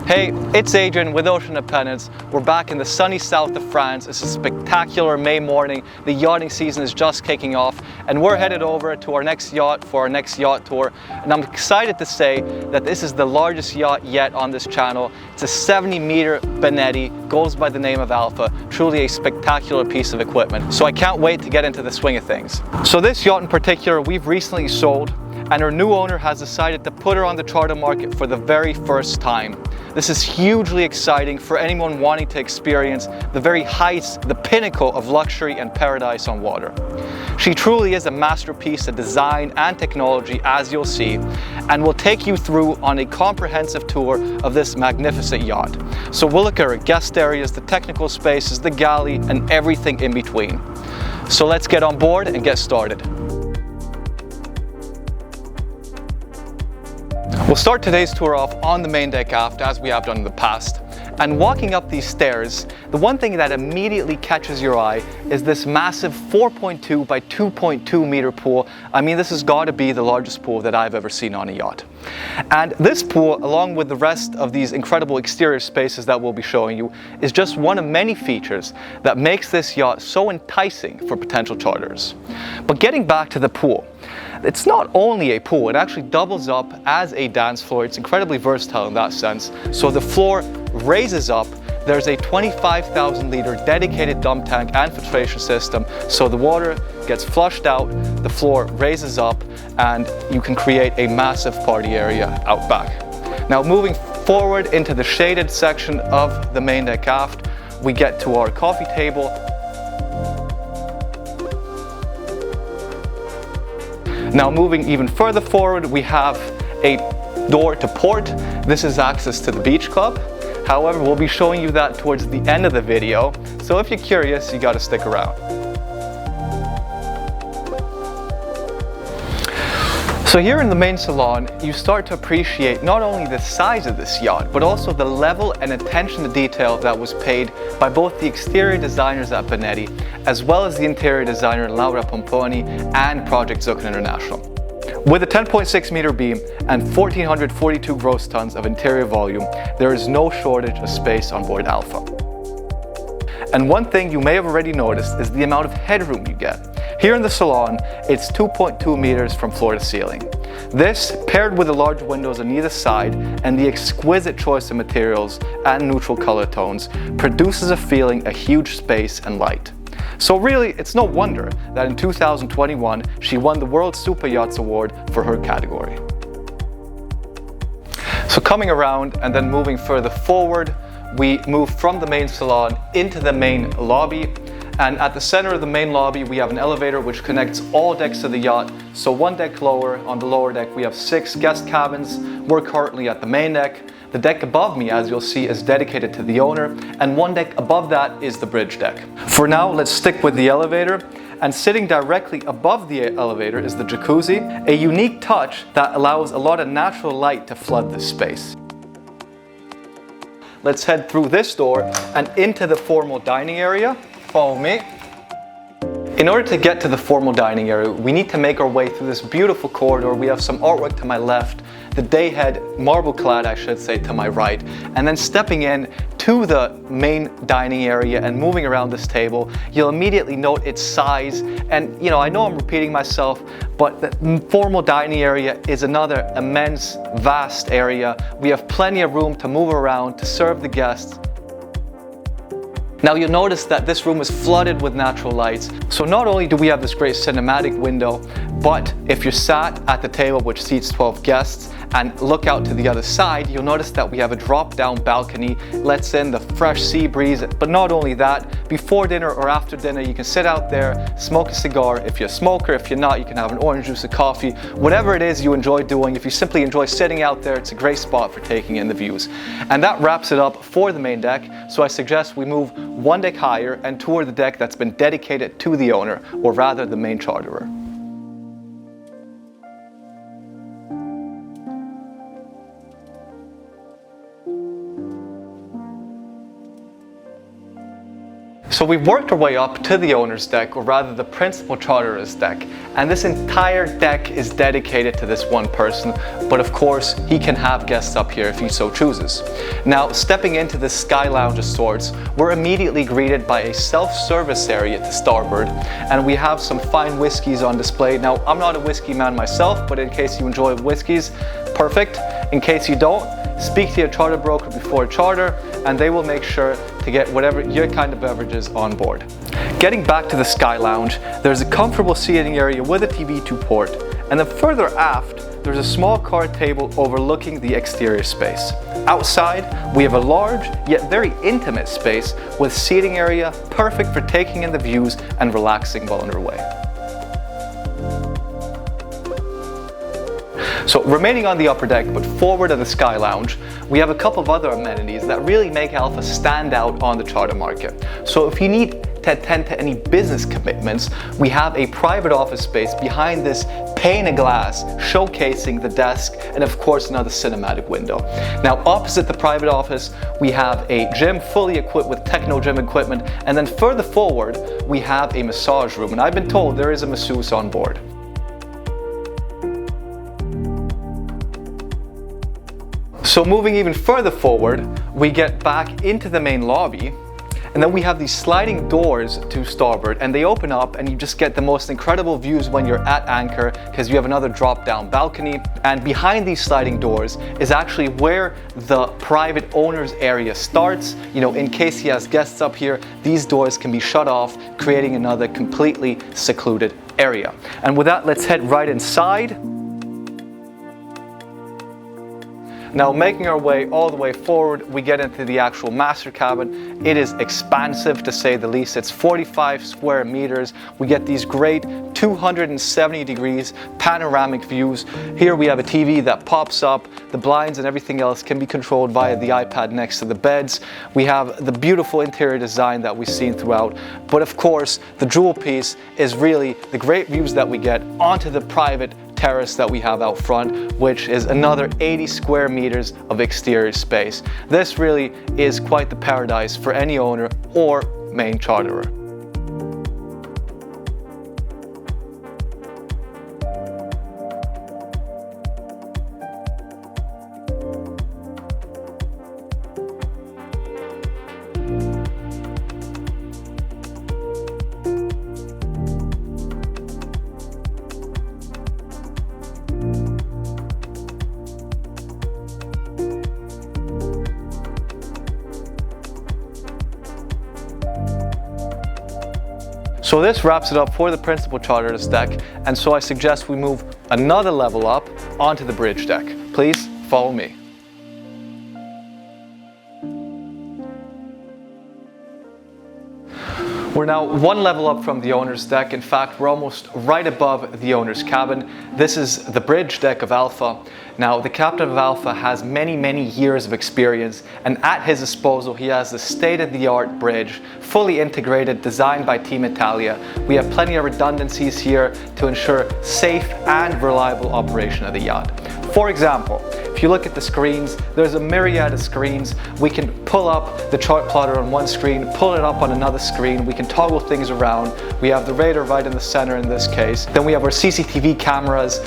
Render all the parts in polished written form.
Hey, it's Adrian with Ocean Independence. We're back in the sunny south of France. It's a spectacular May morning. The yachting season is just kicking off and we're headed over to our next yacht for our next yacht tour. And I'm excited to say that this is the largest yacht yet on this channel. It's a 70-meter Benetti, goes by the name of ALFA. Truly a spectacular piece of equipment. So I can't wait to get into the swing of things. So this yacht in particular, we've recently sold, and her new owner has decided to put her on the charter market for the very first time. This is hugely exciting for anyone wanting to experience the very heights, the pinnacle of luxury and paradise on water. She truly is a masterpiece of design and technology, as you'll see, and we'll take you through on a comprehensive tour of this magnificent yacht. So we'll look at her guest areas, the technical spaces, the galley, and everything in between. So let's get on board and get started. We'll start today's tour off on the main deck aft, as we have done in the past. And walking up these stairs, the one thing that immediately catches your eye is this massive 4.2 by 2.2 meter pool. I mean, this has got to be the largest pool that I've ever seen on a yacht. And this pool, along with the rest of these incredible exterior spaces that we'll be showing you, is just one of many features that makes this yacht so enticing for potential charters. But getting back to the pool, it's not only a pool, it actually doubles up as a dance floor. It's incredibly versatile in that sense. So the floor raises up. There's a 25,000 liter dedicated dump tank and filtration system. So the water gets flushed out, the floor raises up, and you can create a massive party area out back. Now moving forward into the shaded section of the main deck aft, we get to our coffee table. Now moving even further forward, we have a door to port. This is access to the beach club. However, we'll be showing you that towards the end of the video. So if you're curious, you gotta stick around. So here in the main salon, you start to appreciate not only the size of this yacht, but also the level and attention to detail that was paid by both the exterior designers at Benetti, as well as the interior designer Laura Pomponi and Project Zuccon International. With a 10.6 meter beam and 1,442 gross tons of interior volume, there is no shortage of space on board ALFA. And one thing you may have already noticed is the amount of headroom you get. Here in the salon, it's 2.2 meters from floor to ceiling. This, paired with the large windows on either side and the exquisite choice of materials and neutral color tones, produces a feeling of huge space and light. So really, it's no wonder that in 2021, she won the World Superyacht Award for her category. So coming around and then moving further forward, we move from the main salon into the main lobby. And at the center of the main lobby, we have an elevator which connects all decks of the yacht. So one deck lower, on the lower deck, we have 6 guest cabins. We're currently at the main deck. The deck above me, as you'll see, is dedicated to the owner, and one deck above that is the bridge deck. For now, let's stick with the elevator, and sitting directly above the elevator is the jacuzzi, a unique touch that allows a lot of natural light to flood this space. Let's head through this door and into the formal dining area. Follow me. In order to get to the formal dining area, we need to make our way through this beautiful corridor. We have some artwork to my left, the dayhead, marble clad I should say, to my right, and then stepping in to the main dining area and moving around this table, you'll immediately note its size. And you know, I know I'm repeating myself, but the formal dining area is another immense, vast area. We have plenty of room to move around, to serve the guests. Now you'll notice that this room is flooded with natural lights. So not only do we have this great cinematic window, but if you're sat at the table which seats 12 guests and look out to the other side, you'll notice that we have a drop-down balcony, lets in the fresh sea breeze. But not only that, before dinner or after dinner, you can sit out there, smoke a cigar. If you're a smoker, if you're not, you can have an orange juice, a coffee, whatever it is you enjoy doing. If you simply enjoy sitting out there, it's a great spot for taking in the views. And that wraps it up for the main deck. So I suggest we move one deck higher and tour the deck that's been dedicated to the owner, or rather the main charterer. So we've worked our way up to the owner's deck, or rather the principal charterer's deck, and this entire deck is dedicated to this one person, but of course he can have guests up here if he so chooses. Now, stepping into this sky lounge of sorts, we're immediately greeted by a self-service area to starboard, and we have some fine whiskies on display. Now, I'm not a whiskey man myself, but in case you enjoy whiskeys, perfect. In case you don't, speak to your charter broker before charter, and they will make sure to get whatever your kind of beverages on board. Getting back to the Sky Lounge, there's a comfortable seating area with a TV to port, and then further aft, there's a small card table overlooking the exterior space. Outside, we have a large yet very intimate space with seating area perfect for taking in the views and relaxing while underway. So remaining on the upper deck but forward of the Sky Lounge, we have a couple of other amenities that really make ALFA stand out on the charter market. So if you need to attend to any business commitments, we have a private office space behind this pane of glass showcasing the desk and of course another cinematic window. Now opposite the private office, we have a gym fully equipped with techno gym equipment, and then further forward we have a massage room, and I've been told there is a masseuse on board. So moving even further forward, we get back into the main lobby, and then we have these sliding doors to starboard, and they open up and you just get the most incredible views when you're at anchor, because you have another drop down balcony, and behind these sliding doors is actually where the private owner's area starts. You know, in case he has guests up here, these doors can be shut off, creating another completely secluded area. And with that, let's head right inside. Now, making our way all the way forward, we get into the actual master cabin. It is expansive to say the least. It's 45 square meters. We get these great 270 degrees panoramic views. Here we have a TV that pops up. The blinds and everything else can be controlled via the iPad next to the beds. We have the beautiful interior design that we've seen throughout. But of course, the jewel piece is really the great views that we get onto the private terrace that we have out front, which is another 80 square meters of exterior space. This really is quite the paradise for any owner or main charterer. So this wraps it up for the principal charterer's deck, and so I suggest we move another level up onto the bridge deck. Please follow me. We're now one level up from the owner's deck. In fact, we're almost right above the owner's cabin. This is the bridge deck of ALFA. Now, the captain of ALFA has many years of experience, and at his disposal, he has the state-of-the-art bridge, fully integrated, designed by Team Italia. We have plenty of redundancies here to ensure safe and reliable operation of the yacht. For example, if you look at the screens, there's a myriad of screens. We can pull up the chart plotter on one screen, pull it up on another screen. We can toggle things around. We have the radar right in the center in this case. Then we have our CCTV cameras.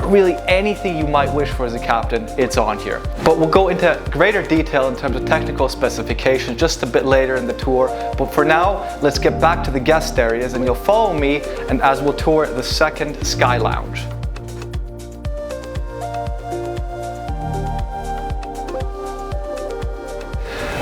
Really anything you might wish for as a captain, it's on here. But we'll go into greater detail in terms of technical specifications just a bit later in the tour. But for now, let's get back to the guest areas, and you'll follow me and as we'll tour the second Sky Lounge.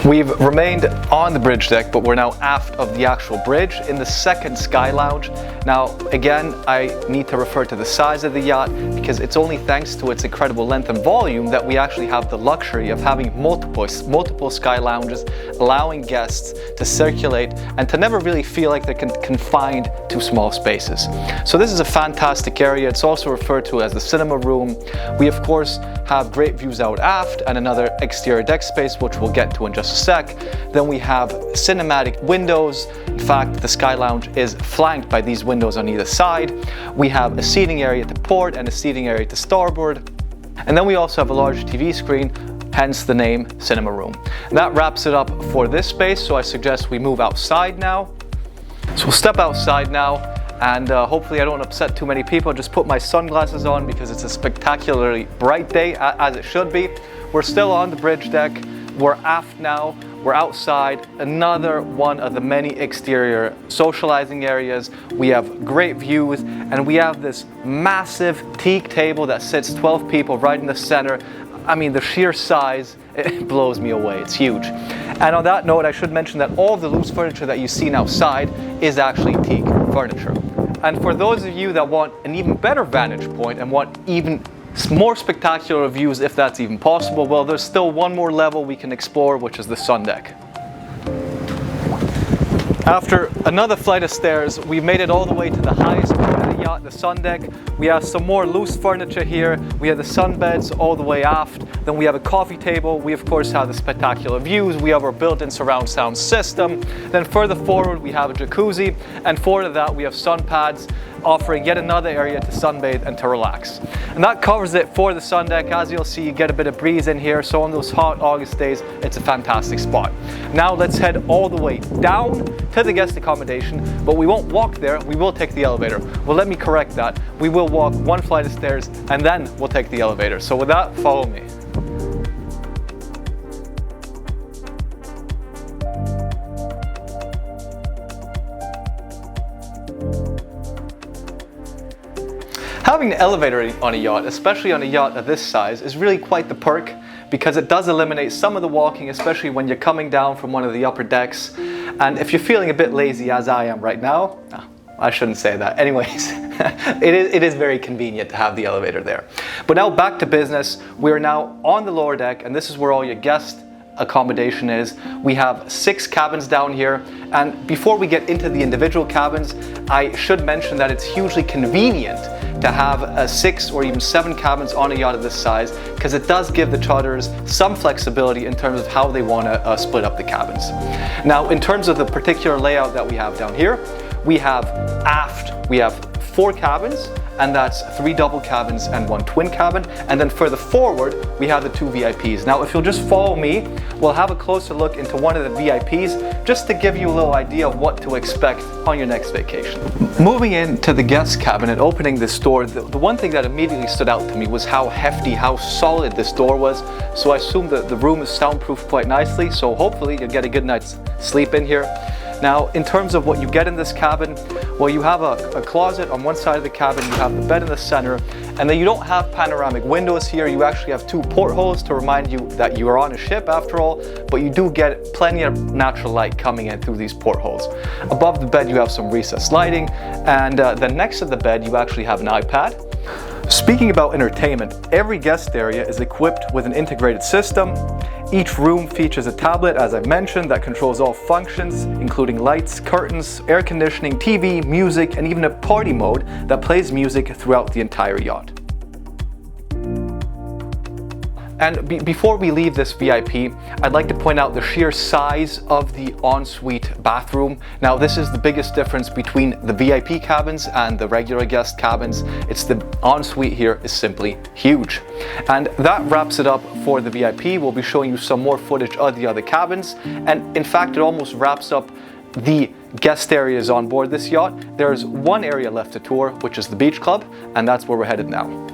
We've remained on the bridge deck, but we're now aft of the actual bridge in the second Sky Lounge. Now, again, I need to refer to the size of the yacht because it's only thanks to its incredible length and volume that we actually have the luxury of having multiple Sky Lounges, allowing guests to circulate and to never really feel like they're confined to small spaces. So this is a fantastic area. It's also referred to as the cinema room. We, of course, have great views out aft and another exterior deck space, which we'll get to in just a sec. Then we have cinematic windows. In fact, the Sky Lounge is flanked by these windows on either side. We have a seating area to port and a seating area to starboard. And then we also have a large TV screen hence the name cinema room. And that wraps it up for this space, so I suggest we move outside now. So we'll step outside now, and hopefully I don't upset too many people. Just put my sunglasses on because it's a spectacularly bright day, as it should be. We're still on the bridge deck. We're aft now. We're outside, another one of the many exterior socializing areas. We have great views, and we have this massive teak table that sits 12 people right in the center. I mean, the sheer size, it blows me away. It's huge. And on that note, I should mention that all the loose furniture that you've seen outside is actually teak furniture. And for those of you that want an even better vantage point and want even more spectacular views, if that's even possible, well, there's still one more level we can explore, which is the sun deck. After another flight of stairs, we've made it all the way to the highest point of the yacht, the sun deck. We have some more loose furniture here. We have the sunbeds all the way aft. Then we have a coffee table. We of course have the spectacular views. We have our built-in surround sound system. Then further forward we have a jacuzzi, and forward to that we have sun pads, offering yet another area to sunbathe and to relax. And that covers it for the sun deck. As you'll see, you get a bit of breeze in here, so on those hot August days, it's a fantastic spot. Now let's head all the way down to the guest accommodation, but we won't walk there, we will take the elevator. Well, let me correct that. We will walk one flight of stairs and then we'll take the elevator. So with that, follow me. Having an elevator on a yacht, especially on a yacht of this size, is really quite the perk, because it does eliminate some of the walking, especially when you're coming down from one of the upper decks. And if you're feeling a bit lazy, as I am right now, I shouldn't say that. Anyways, it is very convenient to have the elevator there. But now back to business. We are now on the lower deck, and this is where all your guest accommodation is. We have 6 cabins down here, and before we get into the individual cabins, I should mention that it's hugely convenient to have 6 or even 7 cabins on a yacht of this size, because it does give the charterers some flexibility in terms of how they want to split up the cabins. Now, in terms of the particular layout that we have down here, we have aft, we have 4 cabins, and that's 3 double cabins and 1 twin cabin. And then further forward, we have the 2 VIPs. Now, if you'll just follow me, we'll have a closer look into one of the VIPs, just to give you a little idea of what to expect on your next vacation. Moving into the guest cabin and opening this door, the one thing that immediately stood out to me was how hefty, how solid this door was. So I assume that the room is soundproof quite nicely, so hopefully you'll get a good night's sleep in here. Now, in terms of what you get in this cabin, well, you have a closet on one side of the cabin, you have the bed in the center, and then you don't have panoramic windows here. You actually have 2 portholes to remind you that you are on a ship after all, but you do get plenty of natural light coming in through these portholes. Above the bed, you have some recessed lighting, and then next to the bed, you actually have an iPad. Speaking about entertainment, every guest area is equipped with an integrated system. Each room features a tablet, as I mentioned, that controls all functions, including lights, curtains, air conditioning, TV, music, and even a party mode that plays music throughout the entire yacht. And before we leave this VIP, I'd like to point out the sheer size of the ensuite bathroom. Now, this is the biggest difference between the VIP cabins and the regular guest cabins. It's the ensuite here is simply huge. And that wraps it up for the VIP. We'll be showing you some more footage of the other cabins. And in fact, it almost wraps up the guest areas on board this yacht. There's one area left to tour, which is the beach club, and that's where we're headed now.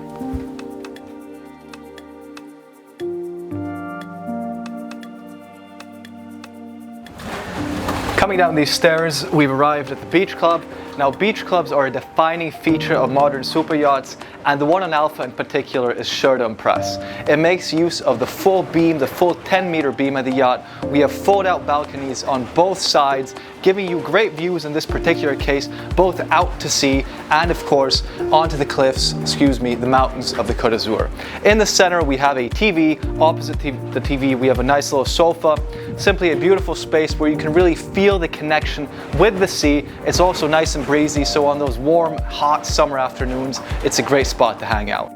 Coming down these stairs, we've arrived at the beach club. Now, beach clubs are a defining feature of modern super yachts, and the one on ALFA in particular is sure to impress. It makes use of the full beam, the full 10-meter beam of the yacht. We have fold-out balconies on both sides, giving you great views in this particular case, both out to sea and, of course, onto the cliffs, the mountains of the Côte d'Azur. In the center, we have a TV. Opposite the TV, we have a nice little sofa. Simply a beautiful space where you can really feel the connection with the sea. It's also nice and breezy, so on those warm, hot summer afternoons, it's a great spot to hang out.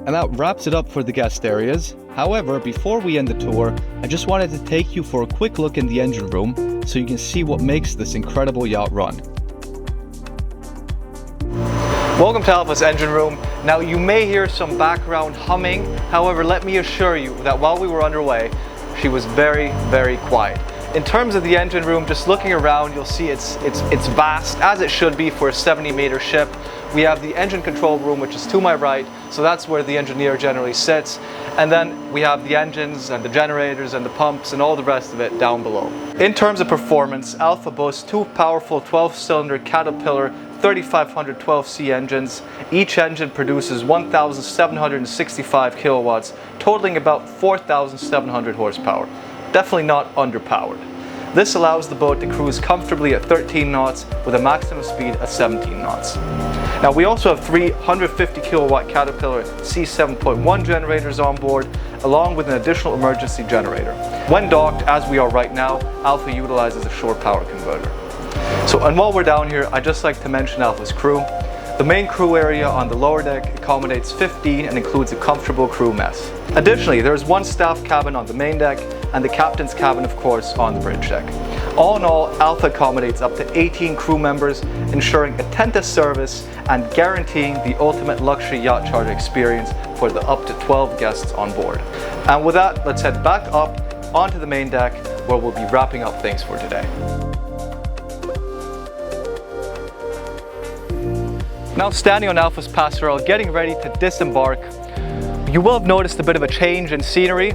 And that wraps it up for the guest areas. However, before we end the tour, I just wanted to take you for a quick look in the engine room so you can see what makes this incredible yacht run. Welcome to ALFA's engine room. Now you may hear some background humming, however let me assure you that while we were underway, she was very, very quiet. In terms of the engine room, just looking around, you'll see it's vast, as it should be for a 70-meter ship. We have the engine control room, which is to my right, so that's where the engineer generally sits. And then we have the engines and the generators and the pumps and all the rest of it down below. In terms of performance, ALFA boasts two powerful 12-cylinder Caterpillar 3500 12C engines. Each engine produces 1,765 kilowatts, totaling about 4,700 horsepower. Definitely not underpowered. This allows the boat to cruise comfortably at 13 knots with a maximum speed at 17 knots. Now we also have three 150 kilowatt Caterpillar C7.1 generators on board, along with an additional emergency generator. When docked, as we are right now, ALFA utilizes a shore power converter. And while we're down here, I'd just like to mention ALFA's crew. The main crew area on the lower deck accommodates 15 and includes a comfortable crew mess. Additionally, there's one staff cabin on the main deck and the captain's cabin, of course, on the bridge deck. All in all, ALFA accommodates up to 18 crew members, ensuring attentive service and guaranteeing the ultimate luxury yacht charter experience for the up to 12 guests on board. And with that, let's head back up onto the main deck where we'll be wrapping up things for today. Now standing on ALFA's passerelle, getting ready to disembark, you will have noticed a bit of a change in scenery.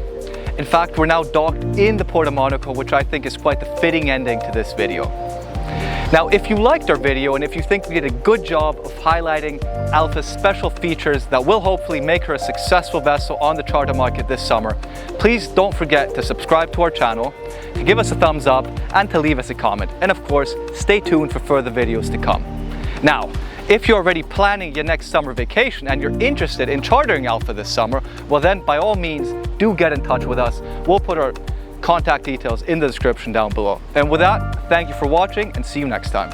In fact, we're now docked in the Port of Monaco, which I think is quite the fitting ending to this video. Now, if you liked our video and if you think we did a good job of highlighting ALFA's special features that will hopefully make her a successful vessel on the charter market this summer, please don't forget to subscribe to our channel, to give us a thumbs up, and to leave us a comment. And of course, stay tuned for further videos to come. Now, if you're already planning your next summer vacation and you're interested in chartering ALFA this summer, well then by all means do get in touch with us. We'll put our contact details in the description down below. And with that, thank you for watching and see you next time.